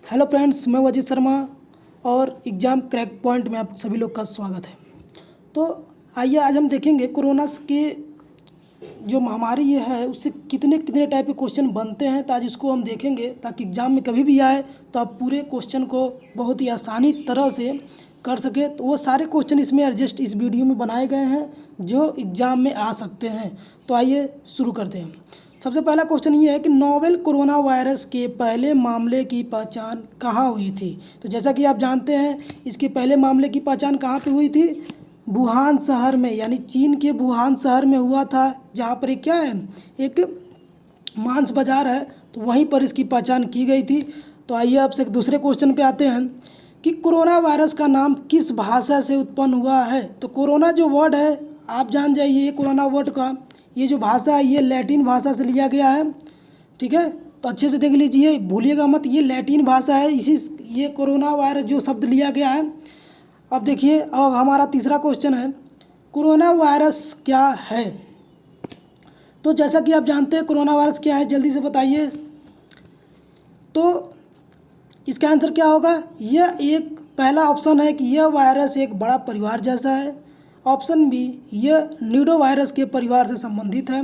Hello friends, मैं वजीद शर्मा और exam crack point में आप सभी लोग का स्वागत है। तो आइए आज हम देखेंगे कोरोना के जो महामारी ये है उससे कितने कितने टाइप के क्वेश्चन बनते हैं। तो आज इसको हम देखेंगे ताकि एग्ज़ाम में कभी भी आए तो आप पूरे क्वेश्चन को बहुत ही आसानी तरह से कर सके। तो वो सारे क्वेश्चन इसमें एडजस्ट इस वीडियो में बनाए गए हैं जो एग्ज़ाम में आ सकते हैं। तो आइए शुरू करते हैं। सबसे पहला क्वेश्चन ये है कि नोवेल कोरोना वायरस के पहले मामले की पहचान कहाँ हुई थी। तो जैसा कि आप जानते हैं इसके पहले मामले की पहचान कहाँ पे हुई थी, वुहान शहर में, यानी चीन के वुहान शहर में हुआ था, जहाँ पर एक क्या है, एक मांस बाजार है, तो वहीं पर इसकी पहचान की गई थी। तो आइए आपसे एक दूसरे क्वेश्चन पे आते हैं कि कोरोना वायरस का नाम किस भाषा से उत्पन्न हुआ है। तो कोरोना जो वर्ड है आप जान जाइए, कोरोना वर्ड का ये जो भाषा है ये लैटिन भाषा से लिया गया है। ठीक है, तो अच्छे से देख लीजिए, भूलिएगा मत, ये लैटिन भाषा है, इसी ये कोरोना वायरस जो शब्द लिया गया है। अब देखिए, अब हमारा तीसरा क्वेश्चन है कोरोना वायरस क्या है। तो जैसा कि आप जानते हैं कोरोना वायरस क्या है, जल्दी से बताइए। तो इसका आंसर क्या होगा, यह एक पहला ऑप्शन है कि यह वायरस एक बड़ा परिवार जैसा है। ऑप्शन बी, यह न्यूडो वायरस के परिवार से संबंधित है।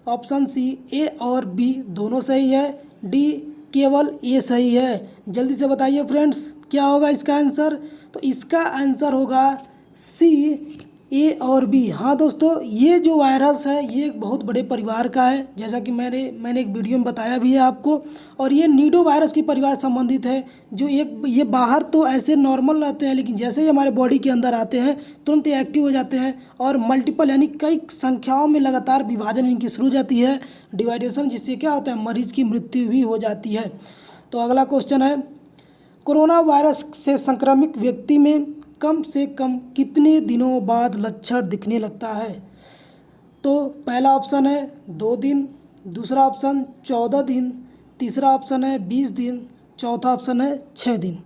ऑप्शन सी, ए और बी दोनों सही है। डी, केवल ए सही है। जल्दी से बताइए फ्रेंड्स, क्या होगा इसका आंसर। तो इसका आंसर होगा सी, ए और बी। हाँ दोस्तों, ये जो वायरस है ये एक बहुत बड़े परिवार का है, जैसा कि मैंने एक वीडियो में बताया भी है आपको। और ये नीडो वायरस के परिवार संबंधित है, जो ये बाहर तो ऐसे नॉर्मल रहते हैं, लेकिन जैसे ही हमारे बॉडी के अंदर आते हैं तुरंत ये एक्टिव हो जाते हैं और मल्टीपल यानी कई संख्याओं में लगातार विभाजन इनकी शुरू हो जाती है, डिवाइडेशन, जिससे क्या होता है, मरीज की मृत्यु भी हो जाती है। तो अगला क्वेश्चन है कोरोना वायरस से संक्रमित व्यक्ति में कम से कम कितने दिनों बाद लक्षण दिखने लगता है। तो पहला ऑप्शन है 2 दिन, दूसरा ऑप्शन 14 दिन, तीसरा ऑप्शन है 20 दिन, चौथा ऑप्शन है 6 दिन।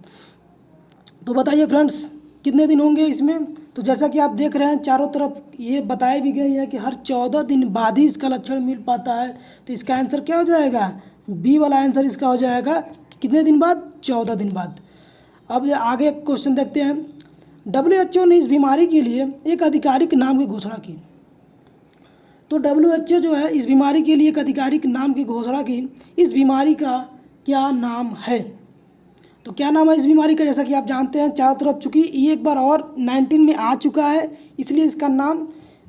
तो बताइए फ्रेंड्स कितने दिन होंगे इसमें। तो जैसा कि आप देख रहे हैं चारों तरफ ये बताए भी गए हैं कि हर 14 दिन बाद ही इसका लक्षण मिल पाता है। तो इसका आंसर क्या हो जाएगा, बी वाला आंसर इसका हो जाएगा, कितने दिन बाद, 14 दिन बाद। अब आगे क्वेश्चन देखते हैं। WHO ने इस बीमारी के लिए एक आधिकारिक नाम की घोषणा की। तो WHO जो है इस बीमारी के लिए एक आधिकारिक नाम की घोषणा की। इस बीमारी का क्या नाम है। तो क्या नाम है इस बीमारी का, जैसा कि आप जानते हैं चारों तरफ, चूँकि ये एक बार और 19 में आ चुका है इसलिए इसका नाम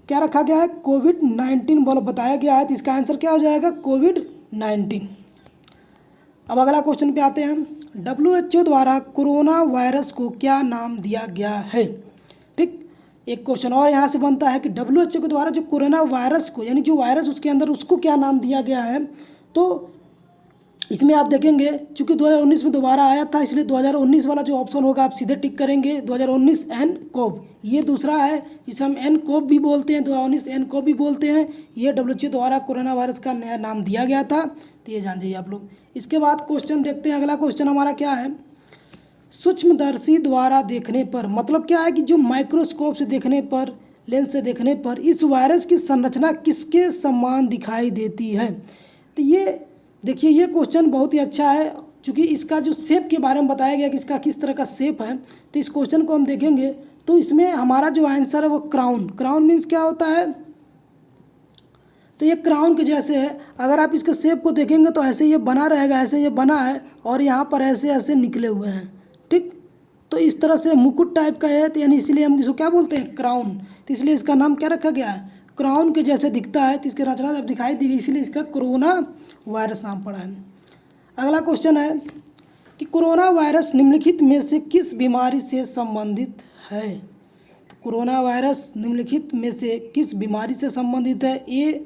क्या रखा गया है, कोविड-19 बताया गया है। तो इसका आंसर क्या हो जाएगा, कोविड-19। अब अगला क्वेश्चन पे आते हैं। WHO द्वारा कोरोना वायरस को क्या नाम दिया गया है। ठीक, एक क्वेश्चन और यहाँ से बनता है कि WHO के द्वारा जो कोरोना वायरस को, यानी जो वायरस उसके अंदर, उसको क्या नाम दिया गया है। तो इसमें आप देखेंगे चूँकि 2019 में दोबारा आया था, इसलिए 2019 वाला जो ऑप्शन होगा आप सीधे टिक करेंगे। 2019 एनकोव ये दूसरा है, जिसे हम एनकोव भी बोलते हैं, 2019 एनकोव भी बोलते हैं। ये WHO द्वारा कोरोना वायरस का नया नाम दिया गया था, तो ये जान जाइए आप लोग। इसके बाद क्वेश्चन देखते हैं, अगला क्वेश्चन हमारा क्या है, सूक्ष्मदर्शी द्वारा देखने पर, मतलब क्या है कि जो माइक्रोस्कोप से देखने पर, लेंस से देखने पर इस वायरस की संरचना किसके समान दिखाई देती है। तो ये देखिए, ये क्वेश्चन बहुत ही अच्छा है, क्योंकि इसका जो शेप के बारे में बताया गया कि इसका किस तरह का शेप है। तो इस क्वेश्चन को हम देखेंगे तो इसमें हमारा जो आंसर है वो क्राउन मीन्स क्या होता है, तो ये क्राउन के जैसे है। अगर आप इसके शेप को देखेंगे तो ऐसे ये बना रहेगा, ऐसे ये बना है और यहाँ पर ऐसे ऐसे निकले हुए हैं। ठीक, तो इस तरह से मुकुट टाइप का है, तो यानी इसलिए हम इसको क्या बोलते हैं, क्राउन। तो इसलिए इसका नाम क्या रखा गया है, क्राउन के जैसे दिखता है। तो इसकी रचना जब दिखाई दी गई इसलिए इसका कोरोना वायरस नाम पड़ा है। अगला क्वेश्चन है कि कोरोना वायरस निम्नलिखित में से किस बीमारी से संबंधित है। तो कोरोना वायरस निम्नलिखित में से किस बीमारी से संबंधित है। ए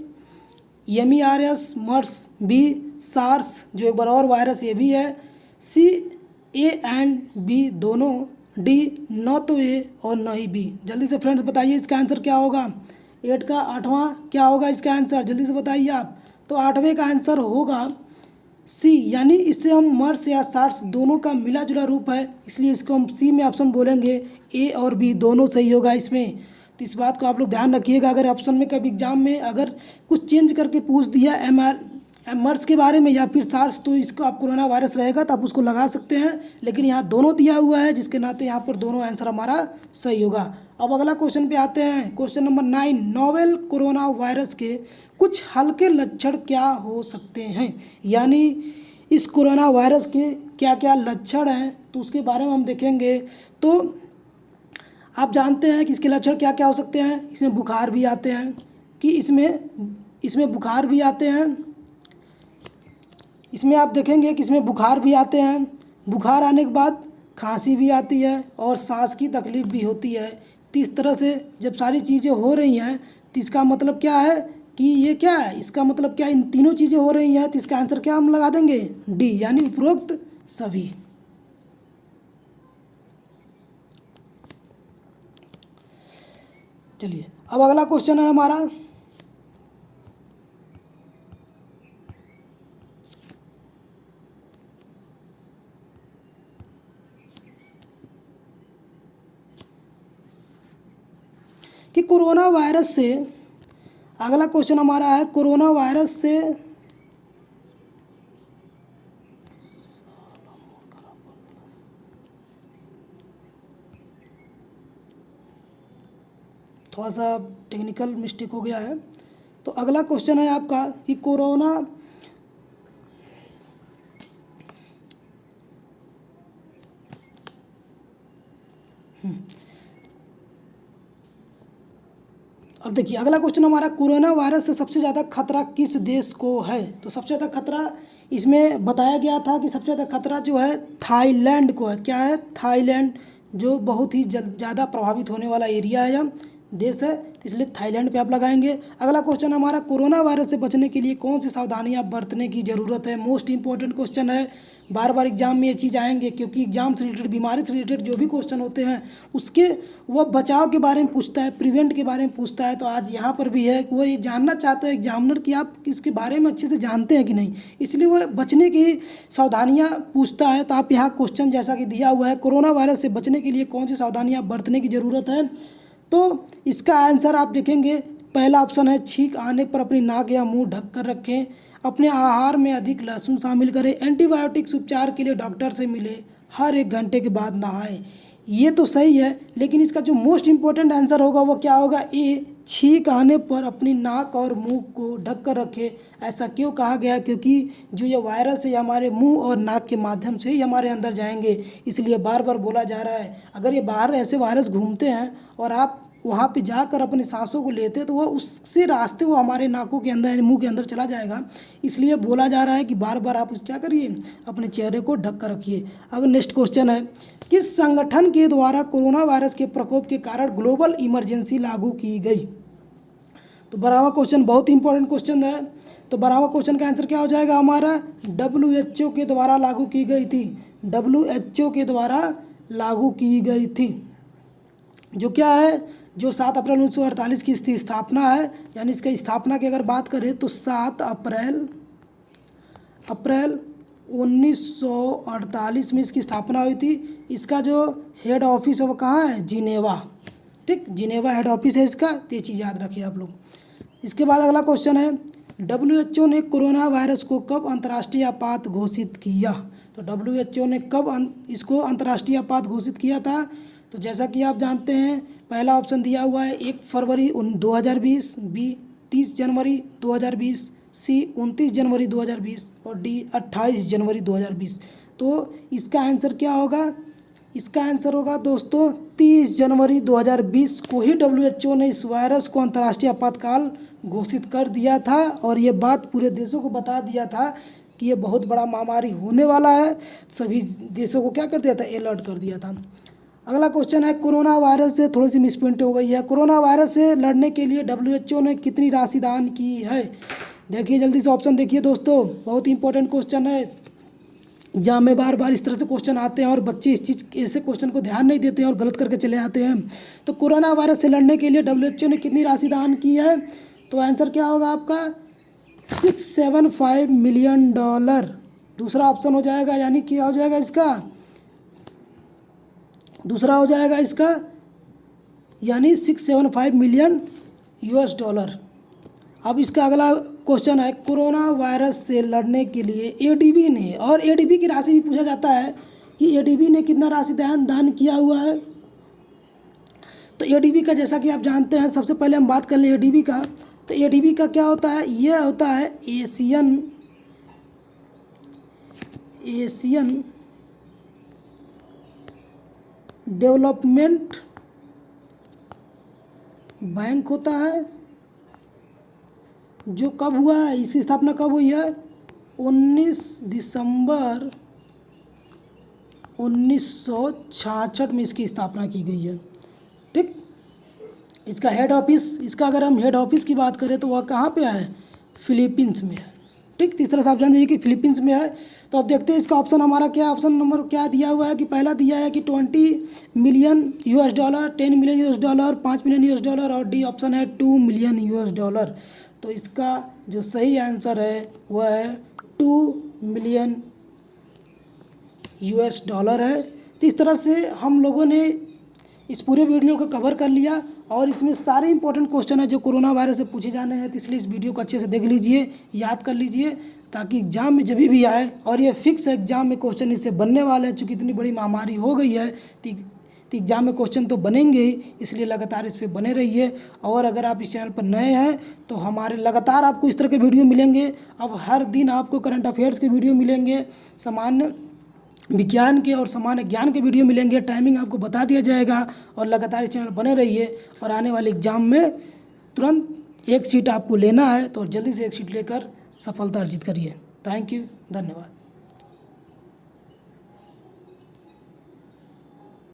MERS मर्स, बी सार्स जो एक बार और वायरस ये भी है, सी ए एंड बी दोनों, डी न तो ए और न ही बी। जल्दी से फ्रेंड्स बताइए इसका आंसर क्या होगा। 8 का 8वां क्या होगा इसका आंसर, जल्दी से बताइए आप। तो 8वें का आंसर होगा सी, यानी इससे हम मर्स या सार्स दोनों का मिला जुला रूप है, इसलिए इसको हम सी में ऑप्शन बोलेंगे। ए और बी दोनों सही होगा इसमें। तो इस बात को आप लोग ध्यान रखिएगा, अगर ऑप्शन में कभी एग्जाम में अगर कुछ चेंज करके पूछ दिया मर्स के बारे में या फिर सार्स, तो इसका आप कोरोना वायरस रहेगा तो आप उसको लगा सकते हैं, लेकिन यहाँ दोनों दिया हुआ है जिसके नाते यहाँ पर दोनों आंसर हमारा सही होगा। अब अगला क्वेश्चन पे आते हैं, question number 9, novel corona virus के कुछ हल्के लक्षण क्या हो सकते हैं, यानी इस कोरोना वायरस के क्या क्या लक्षण हैं तो उसके बारे में हम देखेंगे। तो आप जानते हैं कि इसके लक्षण क्या क्या हो सकते हैं, इसमें बुखार भी आते हैं, कि इसमें बुखार भी आते हैं, इसमें आप देखेंगे कि इसमें बुखार भी आते हैं, बुखार आने के बाद खांसी भी आती है और सांस की तकलीफ भी होती है। तो इस तरह से जब सारी चीज़ें हो रही हैं तो इसका मतलब क्या है कि ये क्या है, इसका मतलब क्या, इन तीनों चीज़ें हो रही हैं तो इसका आंसर क्या हम लगा देंगे, डी, यानी उपरोक्त सभी। चलिए अब अगला क्वेश्चन है हमारा, कि कोरोना वायरस से, अगला क्वेश्चन हमारा है कोरोना वायरस से थोड़ा सा टेक्निकल मिस्टेक हो गया है। तो अगला क्वेश्चन है आपका कि कोरोना अब देखिए अगला क्वेश्चन हमारा, कोरोना वायरस से सबसे ज़्यादा खतरा किस देश को है। तो सबसे ज़्यादा खतरा इसमें बताया गया था कि सबसे ज़्यादा खतरा जो है थाईलैंड को है। क्या है, थाईलैंड, जो बहुत ही ज़्यादा प्रभावित होने वाला एरिया है या देश है, तो इसलिए थाईलैंड पे आप लगाएंगे। अगला क्वेश्चन हमारा, कोरोना वायरस से बचने के लिए कौन सी सावधानियां बरतने की ज़रूरत है। मोस्ट इंपॉर्टेंट क्वेश्चन है, बार बार एग्जाम में ये चीज़ आएंगे, क्योंकि एग्जाम से रिलेटेड, बीमारी से रिलेटेड जो भी क्वेश्चन होते हैं उसके वह बचाव के बारे में पूछता है, प्रिवेंट के बारे में पूछता है। तो आज यहाँ पर भी है, वो ये जानना चाहता है एग्जामिनर कि आप इसके बारे में अच्छे से जानते हैं कि नहीं, इसलिए वह बचने की सावधानियाँ पूछता है। तो आप यहाँ क्वेश्चन जैसा कि दिया हुआ है, कोरोना वायरस से बचने के लिए कौन सी सावधानियाँ बरतने की ज़रूरत है, तो इसका आंसर आप देखेंगे, पहला ऑप्शन है छींक आने पर अपनी नाक या मुंह ढक कर रखें, अपने आहार में अधिक लहसुन शामिल करें, एंटीबायोटिक्स उपचार के लिए डॉक्टर से मिले, हर 1 घंटे के बाद नहाएं। ये तो सही है, लेकिन इसका जो मोस्ट इम्पोर्टेंट आंसर होगा वो क्या होगा, ए, छींक आने पर अपनी नाक और मुंह को ढक कर रखें। ऐसा क्यों कहा गया, क्योंकि जो ये वायरस है ये हमारे मुंह और नाक के माध्यम से ही हमारे अंदर जाएंगे, इसलिए बार बार बोला जा रहा है। अगर ये बाहर ऐसे वायरस घूमते हैं और आप वहाँ पे जाकर अपने सांसों को लेते हैं तो वो उससे रास्ते वो हमारे नाकों के अंदर यानी मुंह के अंदर चला जाएगा, इसलिए बोला जा रहा है कि बार बार आप उस क्या करिए, अपने चेहरे को ढक कर रखिए। अगर नेक्स्ट क्वेश्चन है, किस संगठन के द्वारा कोरोना वायरस के प्रकोप के कारण ग्लोबल इमरजेंसी लागू की गई। तो 12वां क्वेश्चन बहुत इंपॉर्टेंट क्वेश्चन है। तो 12वां क्वेश्चन का आंसर क्या हो जाएगा हमारा, WHO के द्वारा लागू की गई थी, WHO के द्वारा लागू की गई थी, जो क्या है, जो 7 अप्रैल 1948 की इसकी स्थापना है। यानी इसकी स्थापना की अगर बात करें तो 7 अप्रैल 1948 में इसकी स्थापना हुई थी। इसका जो हेड ऑफिस है वो कहाँ है, जिनेवा, ठीक, जिनेवा हेड ऑफिस है इसका, तो ये चीज़ याद रखिए आप लोग। इसके बाद अगला क्वेश्चन है, WHO ने कोरोना वायरस को कब अंतर्राष्ट्रीय आपात घोषित किया। तो WHO ने कब इसको अंतर्राष्ट्रीय आपात घोषित किया था। तो जैसा कि आप जानते हैं, पहला ऑप्शन दिया हुआ है 1 फरवरी 2020, बी 30 जनवरी 2020, सी 29 जनवरी 2020 और डी 28 जनवरी 2020। तो इसका आंसर क्या होगा, इसका आंसर होगा दोस्तों 30 जनवरी 2020 को ही WHO ने इस वायरस को अंतर्राष्ट्रीय आपातकाल घोषित कर दिया था, और ये बात पूरे देशों को बता दिया था कि ये बहुत बड़ा महामारी होने वाला है। सभी देशों को क्या कर दिया था, अलर्ट कर दिया था। अगला क्वेश्चन है, कोरोना वायरस से थोड़ी सी मिसप्रिंट हो गई है, कोरोना वायरस से लड़ने के लिए WHO ने कितनी राशि दान की है। देखिए जल्दी से ऑप्शन देखिए दोस्तों, बहुत इंपॉर्टेंट क्वेश्चन है, जहाँ में बार बार इस तरह से क्वेश्चन आते हैं और बच्चे इस चीज़ ऐसे क्वेश्चन को ध्यान नहीं देते हैं और गलत करके चले आते हैं। तो कोरोना वायरस से लड़ने के लिए WHO ने कितनी राशि दान की है, तो आंसर क्या होगा आपका, $675 मिलियन। दूसरा ऑप्शन हो जाएगा, यानी क्या हो जाएगा इसका, दूसरा हो जाएगा इसका यानी $675 मिलियन। अब इसका अगला क्वेश्चन है, कोरोना वायरस से लड़ने के लिए एडीबी ने, और एडीबी की राशि भी पूछा जाता है कि एडीबी ने कितना राशि दान किया हुआ है। तो एडीबी का जैसा कि आप जानते हैं, सबसे पहले हम बात कर लें एडीबी का। तो एडीबी का क्या होता है, यह होता है एशियन डेवलपमेंट बैंक होता है, जो कब हुआ है, इसकी स्थापना कब हुई है, 19 दिसंबर 1966 में इसकी स्थापना की गई है। ठीक, इसका हेड ऑफिस, इसका अगर हम हेड ऑफिस की बात करें तो वह कहाँ पे है, फिलीपींस में है। ठीक, तो इस तरह से आप जान जाइए कि फिलीपींस में है। तो अब देखते हैं इसका ऑप्शन हमारा क्या, ऑप्शन नंबर क्या दिया हुआ है कि पहला दिया है कि 20 मिलियन $, 10 मिलियन $, 5 मिलियन $, और डी ऑप्शन है 2 मिलियन $। तो इसका जो सही आंसर है वह है 2 मिलियन $। है। तो इस तरह से हम लोगों ने इस पूरे वीडियो को कवर कर लिया, और इसमें सारे इंपॉर्टेंट क्वेश्चन है जो कोरोना वायरस से पूछे जाने हैं। तो इसलिए इस वीडियो को अच्छे से देख लीजिए, याद कर लीजिए, ताकि एग्जाम में जब भी आए, और ये फिक्स है एग्जाम में क्वेश्चन इससे बनने वाले हैं, चूँकि इतनी बड़ी महामारी हो गई है तो एग्जाम में क्वेश्चन तो बनेंगे ही, इसलिए लगातार इस पर बने रहिए। और अगर आप इस चैनल पर नए हैं तो हमारे लगातार आपको इस तरह के वीडियो मिलेंगे। अब हर दिन आपको करंट अफेयर्स के वीडियो मिलेंगे, सामान्य विज्ञान के और सामान्य ज्ञान के वीडियो मिलेंगे, टाइमिंग आपको बता दिया जाएगा, और लगातार इस चैनल बने रहिए। और आने वाले एग्जाम में तुरंत एक सीट आपको लेना है, तो जल्दी से एक सीट लेकर सफलता अर्जित करिए। थैंक यू, धन्यवाद।